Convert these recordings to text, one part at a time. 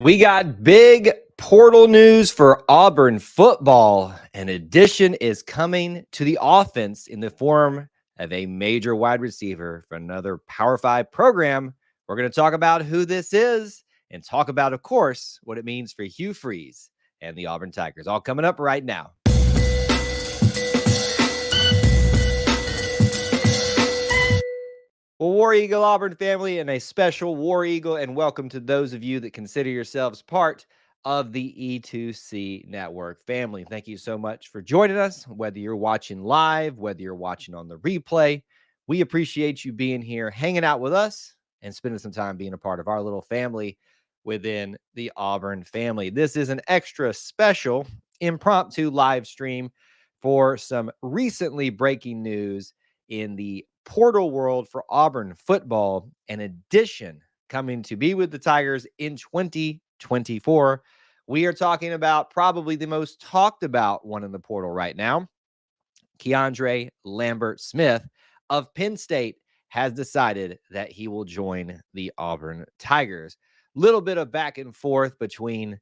We got big portal news for Auburn football. An addition is coming to the offense in the form of a major wide receiver for another Power 5 program. We're going to talk about who this is and talk about, of course, what it means for Hugh Freeze and the Auburn Tigers. All coming up right now. Well, War Eagle Auburn family, and a special War Eagle, and welcome to those of you that consider yourselves part of the E2C Network family. Thank you so much for joining us, whether you're watching live, whether you're watching on the replay. We appreciate you being here, hanging out with us, and spending some time being a part of our little family within the Auburn family. This is an extra special impromptu live stream for some recently breaking news in the portal world for Auburn football, an addition coming to be with the Tigers in 2024. We are talking about probably the most talked about one in the portal right now. KeAndre Lambert-Smith of Penn State has decided that he will join the Auburn Tigers. Little bit of back and forth between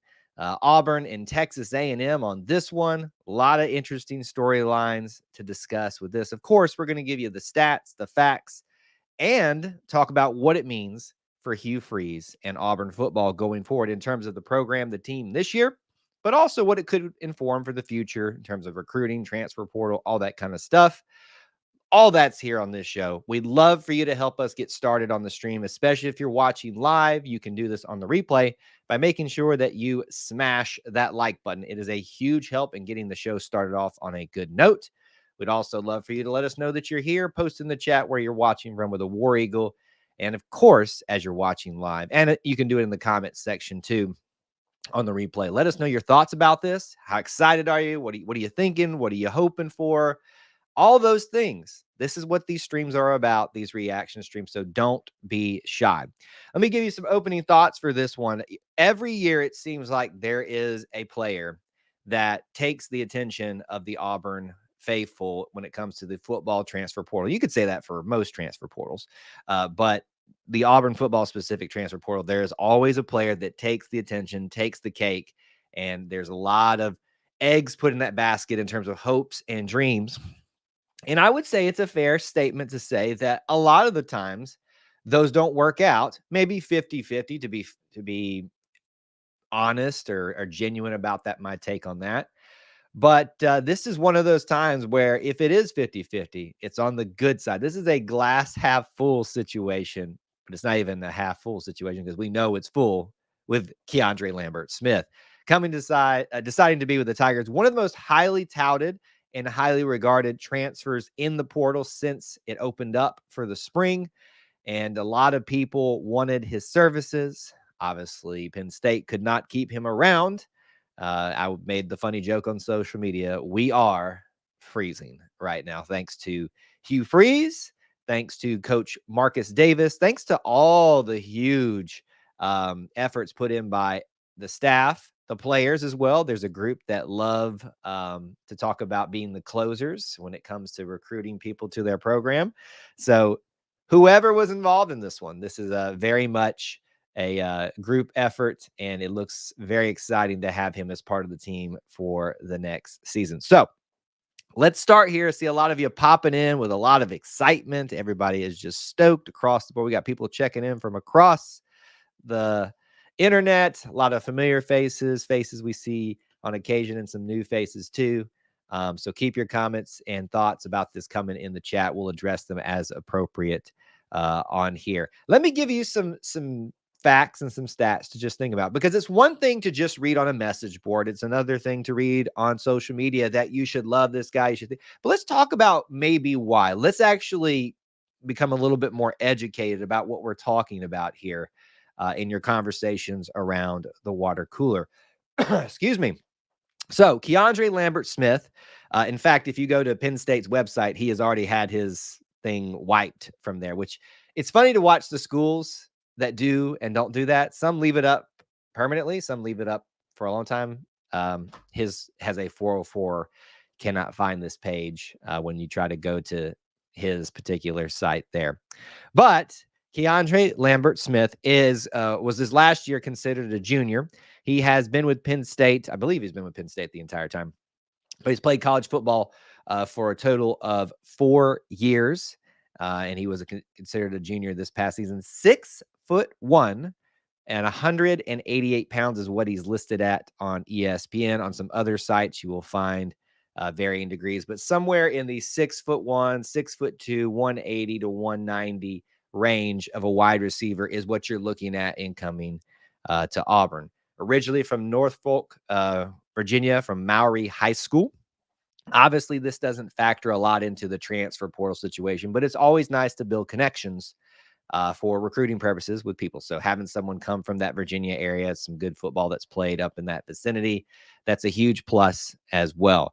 Auburn and Texas A&M on this one. A lot of interesting storylines to discuss with this. Of course, we're going to give you the stats, the facts, and talk about what it means for Hugh Freeze and Auburn football going forward in terms of the program, the team this year, but also what it could inform for the future in terms of recruiting, transfer portal, all that kind of stuff. All that's here on this show. We'd love for you to help us get started on the stream, especially if you're watching live. You can do this on the replay by making sure that you smash that like button. It is a huge help in getting the show started off on a good note. We'd also love for you to let us know that you're here. Post in the chat where you're watching from with a War Eagle. And of course, as you're watching live, and you can do it in the comments section too on the replay. Let us know your thoughts about this. How excited are you? What are you thinking? What are you hoping for? All those things. This is what these streams are about, these reaction streams. So don't be shy. Let me give you some opening thoughts for this one. Every year, it seems like there is a player that takes the attention of the Auburn faithful when it comes to the football transfer portal. You could say that for most transfer portals, but the Auburn football specific transfer portal, there is always a player that takes the attention, takes the cake, and there's a lot of eggs put in that basket in terms of hopes and dreams. And I would say it's a fair statement to say that a lot of the times those don't work out, maybe 50-50 to be honest or genuine about that, my take on that. But this is one of those times where if it is 50-50, it's on the good side. This is a glass half full situation, but it's not even a half full situation because we know it's full with KeAndre Lambert-Smith coming to deciding to be with the Tigers. One of the most highly touted and highly regarded transfers in the portal since it opened up for the spring. And a lot of people wanted his services. Obviously, Penn State could not keep him around. I made the funny joke on social media. We are freezing right now, thanks to Hugh Freeze, thanks to Coach Marcus Davis, thanks to all the huge efforts put in by the staff, the players as well. There's a group that love to talk about being the closers when it comes to recruiting people to their program. So whoever was involved in this one, this is very much a group effort, and it looks very exciting to have him as part of the team for the next season. So let's start here. See a lot of you popping in with a lot of excitement. Everybody is just stoked across the board. We got people checking in from across the internet, a lot of familiar faces we see on occasion, and some new faces too. So keep your comments and thoughts about this coming in the chat. We'll address them as appropriate on here. Let me give you some facts and some stats to just think about, because it's one thing to just read on a message board. It's another thing to read on social media that you should love this guy. You should think, but let's talk about maybe why. Let's actually become a little bit more educated about what we're talking about here in your conversations around the water cooler. Excuse me. So KeAndre Lambert-Smith, in fact, if you go to Penn State's website, he has already had his thing wiped from there, which it's funny to watch the schools that do and don't do that. Some leave it up permanently. Some leave it up for a long time. His has a 404, cannot find this page when you try to go to his particular site there. But KeAndre Lambert-Smith was his last year considered a junior. He has been with Penn State. I believe he's been with Penn State the entire time, but he's played college football for a total of 4 years, and he was considered a junior this past season. 6'1" and 188 pounds is what he's listed at on ESPN. On some other sites, you will find varying degrees, but somewhere in the 6'1", 6'2", 180 to 190 range of a wide receiver is what you're looking at incoming to Auburn. Originally from Norfolk, Virginia, from Maury High School. Obviously, this doesn't factor a lot into the transfer portal situation, but it's always nice to build connections for recruiting purposes with people. So having someone come from that Virginia area, some good football that's played up in that vicinity, that's a huge plus as well.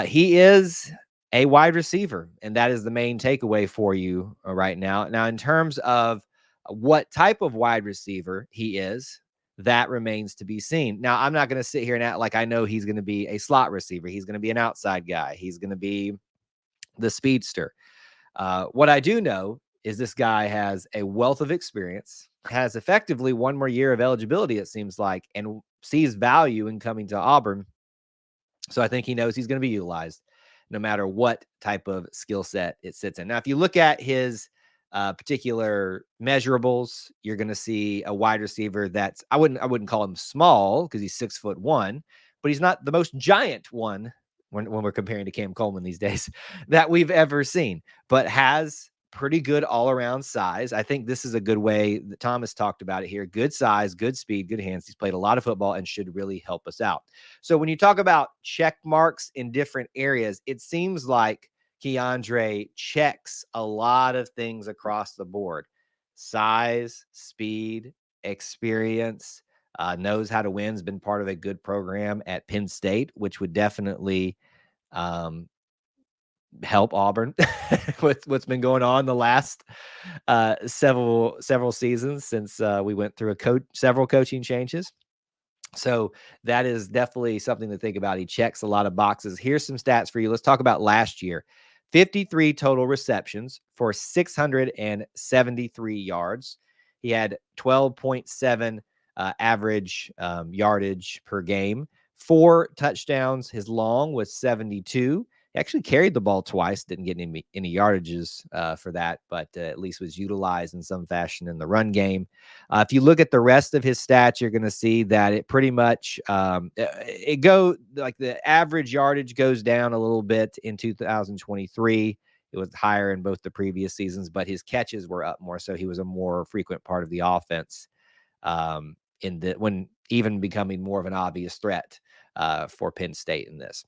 He is a wide receiver, and that is the main takeaway for you right now. Now, in terms of what type of wide receiver he is, that remains to be seen. Now, I'm not going to sit here and act like I know he's going to be a slot receiver. He's going to be an outside guy. He's going to be the speedster. What I do know is this guy has a wealth of experience, has effectively one more year of eligibility, it seems like, and sees value in coming to Auburn. So I think he knows he's going to be utilized no matter what type of skill set it sits in. Now, if you look at his particular measurables, you're going to see a wide receiver that's I wouldn't call him small because he's 6'1", but he's not the most giant one when we're comparing to Cam Coleman these days that we've ever seen, but has pretty good all-around size. I think this is a good way that Thomas talked about it here. Good size, good speed, good hands. He's played a lot of football and should really help us out. So when you talk about check marks in different areas, it seems like KeAndre checks a lot of things across the board. Size, speed, experience, knows how to win, has been part of a good program at Penn State, which would definitely help Auburn with what's been going on the last several seasons since we went through several coaching changes. So that is definitely something to think about. He checks a lot of boxes. Here's some stats for you. Let's talk about last year. 53 total receptions for 673 yards. He had 12.7 average yardage per game. 4 touchdowns. His long was 72. He actually carried the ball twice, didn't get any yardages for that, but at least was utilized in some fashion in the run game. If you look at the rest of his stats, you're going to see that it pretty much the average yardage goes down a little bit in 2023. It was higher in both the previous seasons, but his catches were up more, so he was a more frequent part of the offense when even becoming more of an obvious threat for Penn State in this.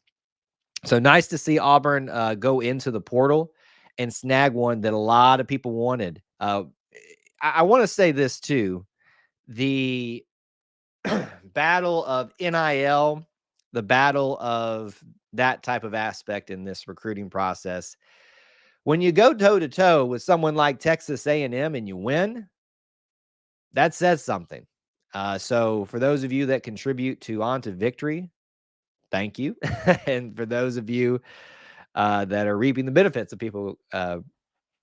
So nice to see Auburn go into the portal and snag one that a lot of people wanted. I want to say this too. The battle of NIL, the battle of that type of aspect in this recruiting process. When you go toe-to-toe with someone like Texas A&M and you win, that says something. So for those of you that contribute to On to Victory, thank you. And for those of you that are reaping the benefits of people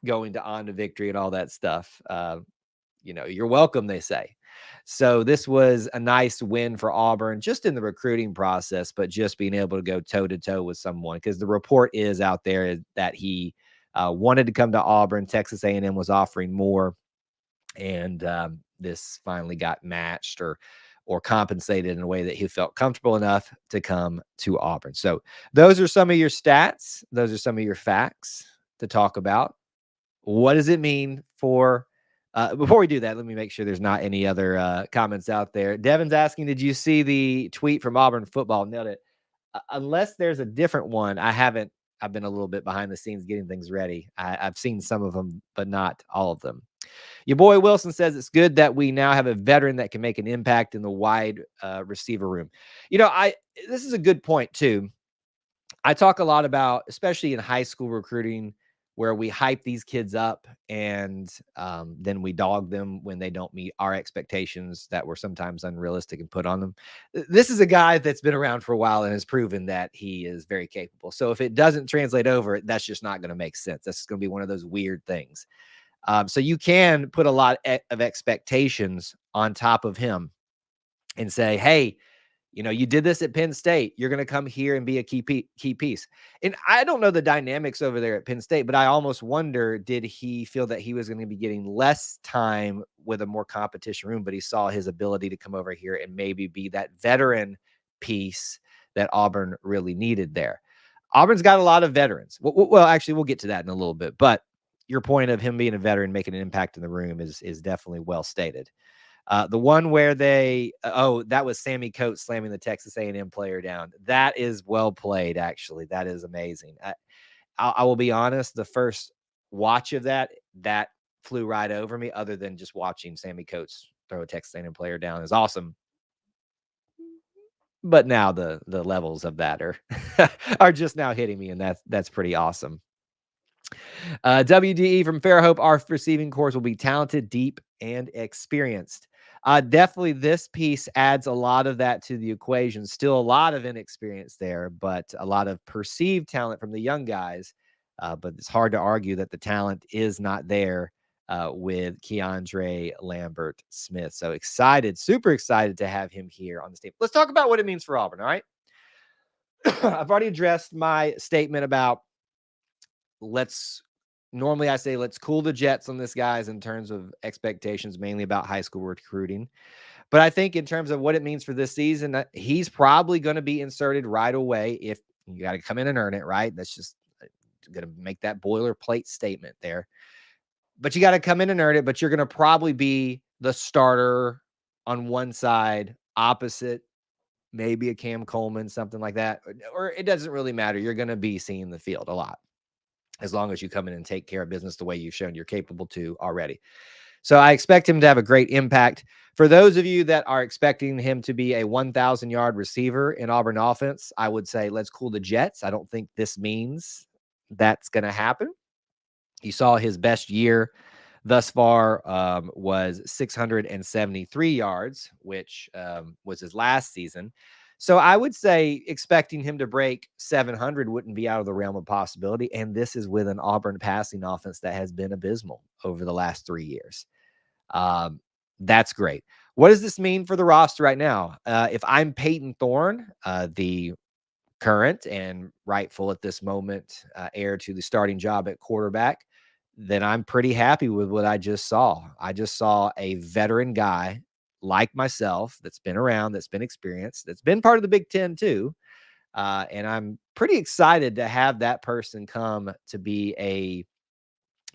going to On to Victory and all that stuff, you're welcome, they say. So this was a nice win for Auburn, just in the recruiting process, but just being able to go toe-to-toe with someone, because the report is out there that he wanted to come to Auburn. Texas A&M was offering more, and this finally got matched or compensated in a way that he felt comfortable enough to come to Auburn. So those are some of your stats. Those are some of your facts to talk about. What does it mean for before we do that, let me make sure there's not any other comments out there. Devin's asking, did you see the tweet from Auburn Football? Nailed it. Unless there's a different one, I haven't. I've been a little bit behind the scenes getting things ready. I've seen some of them, but not all of them. Your boy Wilson says it's good that we now have a veteran that can make an impact in the wide receiver room. This is a good point too. I talk a lot about, especially in high school recruiting, where we hype these kids up and then we dog them when they don't meet our expectations that were sometimes unrealistic and put on them. This is a guy that's been around for a while and has proven that he is very capable. So if it doesn't translate over, that's just not going to make sense. That's going to be one of those weird things. So you can put a lot of expectations on top of him and say, hey, you did this at Penn State. You're going to come here and be a key piece. And I don't know the dynamics over there at Penn State, but I almost wonder, did he feel that he was going to be getting less time with a more competition room, but he saw his ability to come over here and maybe be that veteran piece that Auburn really needed there. Auburn's got a lot of veterans. Well, actually, we'll get to that in a little bit, but your point of him being a veteran, making an impact in the room is definitely well stated. The one where that was Sammy Coates slamming the Texas A&M player down. That is well played, actually. That is amazing. I will be honest, the first watch of that flew right over me, other than just watching Sammy Coates throw a Texas A&M player down is awesome. But now the levels of that are just now hitting me, and that's pretty awesome. WDE from Fairhope, our receiving corps will be talented, deep, and experienced. Definitely this piece adds a lot of that to the equation. Still a lot of inexperience there, but a lot of perceived talent from the young guys. But it's hard to argue that the talent is not there with KeAndre Lambert-Smith. So excited, super excited to have him here on the stage. Let's talk about what it means for Auburn, all right? I've already addressed my statement about normally I say let's cool the jets on this, guys, in terms of expectations, mainly about high school recruiting. But I think in terms of what it means for this season, he's probably going to be inserted right away. If you got to come in and earn it, right? That's just going to make that boilerplate statement there. But you got to come in and earn it, but you're going to probably be the starter on one side, opposite maybe a Cam Coleman, something like that. Or it doesn't really matter. You're going to be seeing the field a lot, as long as you come in and take care of business the way you've shown you're capable to already. So I expect him to have a great impact. For those of you that are expecting him to be a 1,000-yard receiver in Auburn offense, I would say let's cool the jets. I don't think this means that's going to happen. You saw his best year thus far was 673 yards, which was his last season. So I would say expecting him to break 700 wouldn't be out of the realm of possibility. And this is with an Auburn passing offense that has been abysmal over the last 3 years. That's great. What does this mean for the roster right now? If I'm Peyton Thorne, the current and rightful at this moment heir to the starting job at quarterback, then I'm pretty happy with what I just saw. I just saw a veteran guy like myself that's been around, that's been experienced, that's been part of the Big Ten too. And I'm pretty excited to have that person come to be a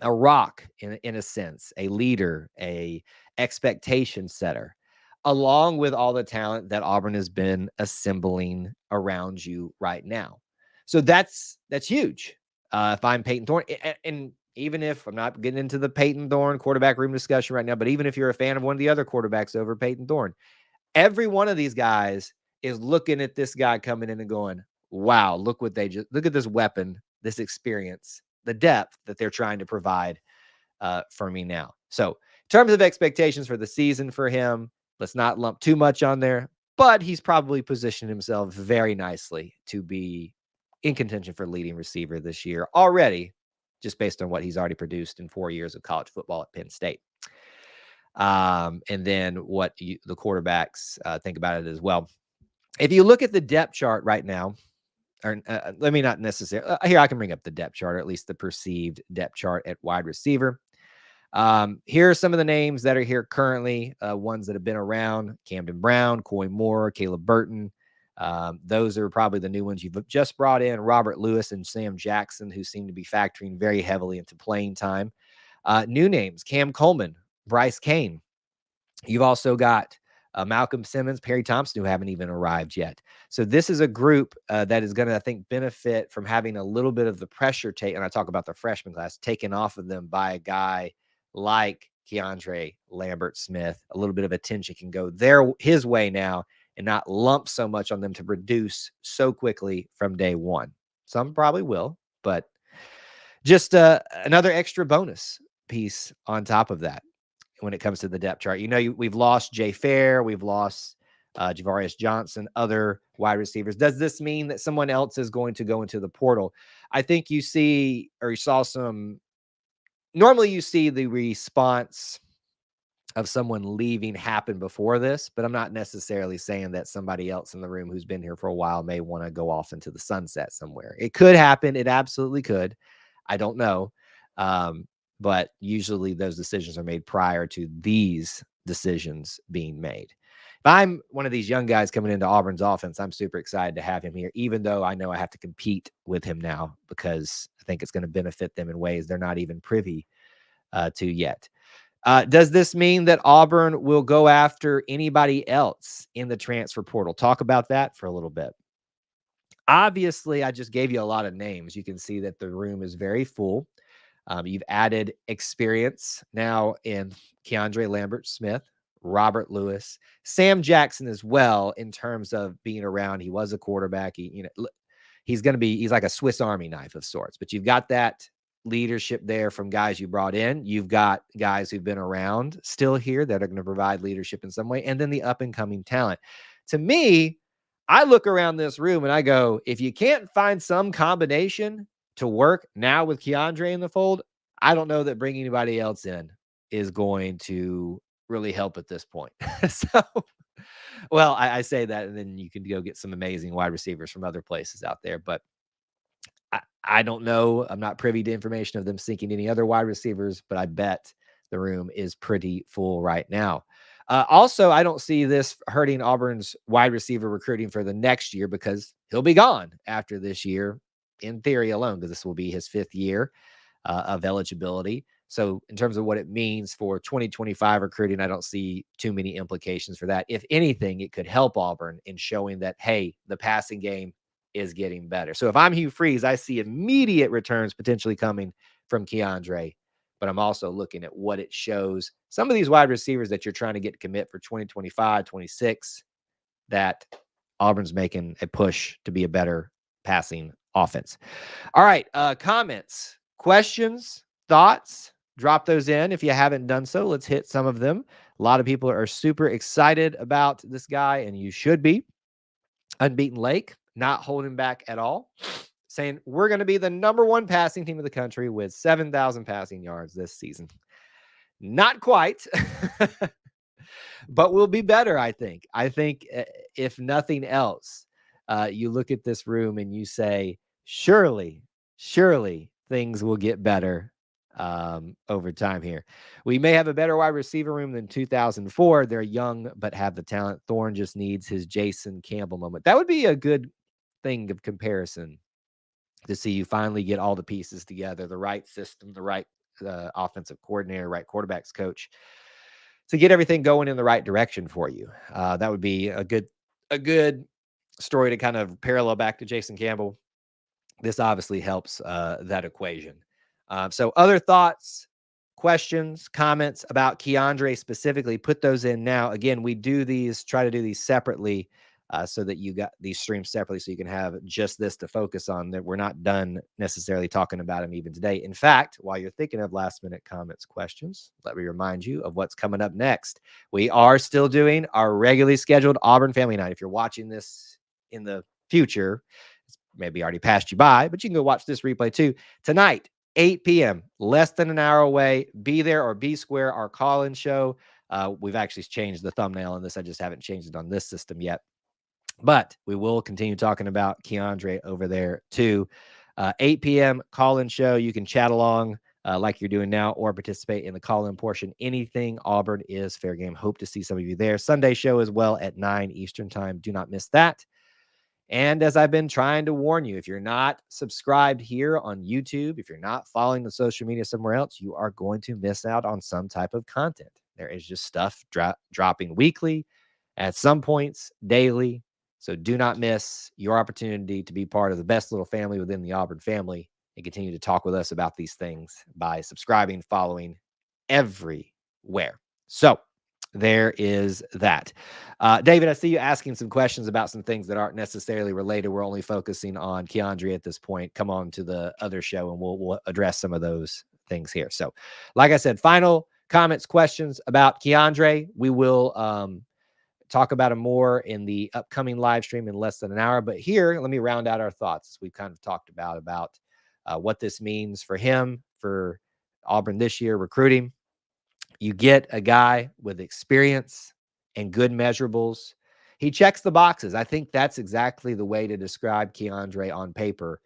rock in a sense, a leader, a expectation setter, along with all the talent that Auburn has been assembling around you right now. So that's huge. If I'm Peyton Thorne, and even if I'm not getting into the Peyton Thorne quarterback room discussion right now, but even if you're a fan of one of the other quarterbacks over Peyton Thorne, every one of these guys is looking at this guy coming in and going, wow, look at this weapon, this experience, the depth that they're trying to provide for me now. So in terms of expectations for the season for him, let's not lump too much on there, but he's probably positioned himself very nicely to be in contention for leading receiver this year already, just based on what he's already produced in 4 years of college football at Penn State. And then what the quarterbacks think about it as well. If you look at the depth chart right now, or let me not necessarily, here I can bring up the depth chart, or at least the perceived depth chart at wide receiver. Here are some of the names that are here currently, ones that have been around: Camden Brown, Coy Moore, Caleb Burton. Those are probably the new ones you've just brought in: Robert Lewis and Sam Jackson, who seem to be factoring very heavily into playing time. New names: Cam Coleman, Bryce Kane. You've also got Malcolm Simmons, Perry Thompson, who haven't even arrived yet. So this is a group that is going to, I think, benefit from having a little bit of the pressure and I talk about the freshman class, taken off of them by a guy like KeAndre Lambert-Smith. A little bit of attention can go his way now and not lump so much on them to produce so quickly from day one. Some probably will, but just another extra bonus piece on top of that when it comes to the depth chart. We've lost Jay Fair, we've lost Javarius Johnson, other wide receivers. Does this mean that someone else is going to go into the portal? I think you saw some normally you see the response of someone leaving happen before this, but I'm not necessarily saying that somebody else in the room who's been here for a while may want to go off into the sunset somewhere. It could happen. It absolutely could. I don't know. Um, but usually those decisions are made prior to these decisions being made. If I'm one of these young guys coming into Auburn's offense, I'm super excited to have him here, even though I know I have to compete with him now because I think it's going to benefit them in ways they're not even privy to yet. Does this mean that Auburn will go after anybody else in the transfer portal? Talk about that for a little bit. Obviously, I just gave you a lot of names. You can see that the room is very full. You've added experience now in KeAndre Lambert-Smith, Robert Lewis, Sam Jackson as well in terms of being around. He was a quarterback. He's like a Swiss Army knife of sorts, but you've got that leadership there from guys you brought in. You've got guys who've been around still here that are going to provide leadership in some way. And then the up and coming talent. To me, I look around this room and I go, if you can't find some combination to work now with KeAndre in the fold, I don't know that bringing anybody else in is going to really help at this point. So, well, I say that, and then you can go get some amazing wide receivers from other places out there. But I don't know. I'm not privy to information of them seeking any other wide receivers, but I bet the room is pretty full right now. Also, I don't see this hurting Auburn's wide receiver recruiting for the next year because he'll be gone after this year, in theory alone, because this will be his 5th year of eligibility. So in terms of what it means for 2025 recruiting, I don't see too many implications for that. If anything, it could help Auburn in showing that, hey, the passing game is getting better. So if I'm Hugh Freeze, I see immediate returns potentially coming from KeAndre, but I'm also looking at what it shows. Some of these wide receivers that you're trying to get to commit for 2025, 26, that Auburn's making a push to be a better passing offense. All right. Comments, questions, thoughts, drop those in. If you haven't done so, let's hit some of them. A lot of people are super excited about this guy, and you should be. Unbeaten Lake, not holding back at all, saying we're going to be the #1 passing team of the country with 7,000 passing yards this season. Not quite, but we'll be better, I think. I think if nothing else, you look at this room and you say, surely things will get better over time here. We may have a better wide receiver room than 2004. They're young, but have the talent. Thorne just needs his Jason Campbell moment. That would be a good thing of comparison to see you finally get all the pieces together, the right system, the right offensive coordinator, right quarterbacks coach to get everything going in the right direction for you. That would be a good story to kind of parallel back to Jason Campbell. This obviously helps that equation. So other thoughts, questions, comments about KeAndre specifically, put those in now. Again, we try to do these separately so that you got these streams separately so you can have just this to focus on, that we're not done necessarily talking about him even today. In fact, while you're thinking of last minute comments, questions, let me remind you of what's coming up next. We are still doing our regularly scheduled Auburn Family Night. If you're watching this in the future, it's maybe already passed you by, but you can go watch this replay too. Tonight, 8 p.m., less than an hour away. Be there or be square, our call-in show. We've actually changed the thumbnail on this. I just haven't changed it on this system yet. But we will continue talking about KeAndre over there too. 8 p.m. call-in show. You can chat along like you're doing now or participate in the call-in portion. Anything Auburn is fair game. Hope to see some of you there. Sunday show as well at 9 Eastern time. Do not miss that. And as I've been trying to warn you, if you're not subscribed here on YouTube, if you're not following the social media somewhere else, you are going to miss out on some type of content. There is just stuff dropping weekly, at some points daily. So do not miss your opportunity to be part of the best little family within the Auburn family and continue to talk with us about these things by subscribing, following everywhere. So there is that. David, I see you asking some questions about some things that aren't necessarily related. We're only focusing on KeAndre at this point. Come on to the other show and we'll address some of those things here. So like I said, final comments, questions about KeAndre. We will talk about him more in the upcoming live stream in less than an hour. But here, let me round out our thoughts. We've kind of talked about what this means for him, for Auburn this year recruiting. You get a guy with experience and good measurables. He checks the boxes. I think that's exactly the way to describe KeAndre on paper.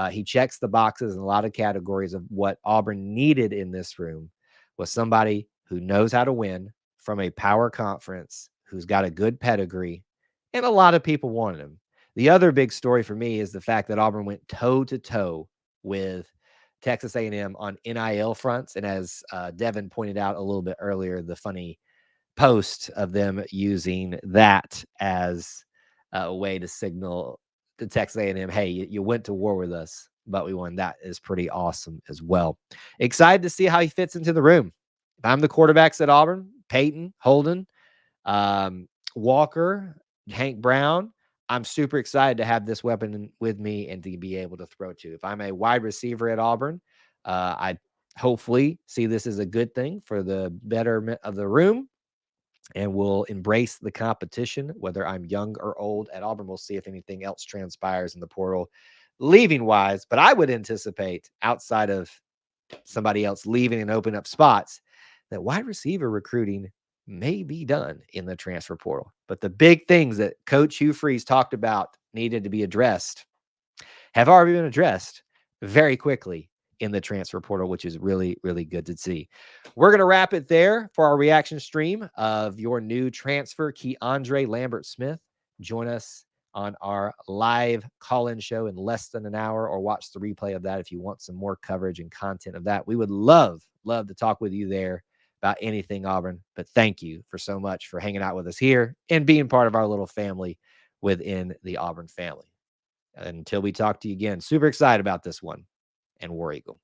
He checks the boxes in a lot of categories of what Auburn needed in this room was somebody who knows how to win from a power conference, who's got a good pedigree, and a lot of people wanted him. The other big story for me is the fact that Auburn went toe to toe with Texas A&M on NIL fronts, and as Devin pointed out a little bit earlier, the funny post of them using that as a way to signal to Texas A&M, hey, you went to war with us, but we won. That is pretty awesome as well. Excited to see how he fits into the room. If I'm the quarterbacks at Auburn, Peyton, Holden, Walker, Hank Brown, I'm super excited to have this weapon with me and to be able to throw to. If I'm a wide receiver at Auburn, I hopefully see this as a good thing for the betterment of the room and will embrace the competition, whether I'm young or old at Auburn. We'll see if anything else transpires in the portal leaving wise, but I would anticipate outside of somebody else leaving and open up spots that wide receiver recruiting may be done in the transfer portal. But the big things that Coach Hugh Freeze talked about needed to be addressed have already been addressed very quickly in the transfer portal, which is really, really good to see. We're going to wrap it there for our reaction stream of your new transfer, KeAndre Lambert-Smith. Join us on our live call-in show in less than an hour, or watch the replay of that if you want some more coverage and content of that. We would love to talk with you there about anything Auburn. But thank you for so much for hanging out with us here and being part of our little family within the Auburn family. Until we talk to you again, super excited about this one, and War Eagle.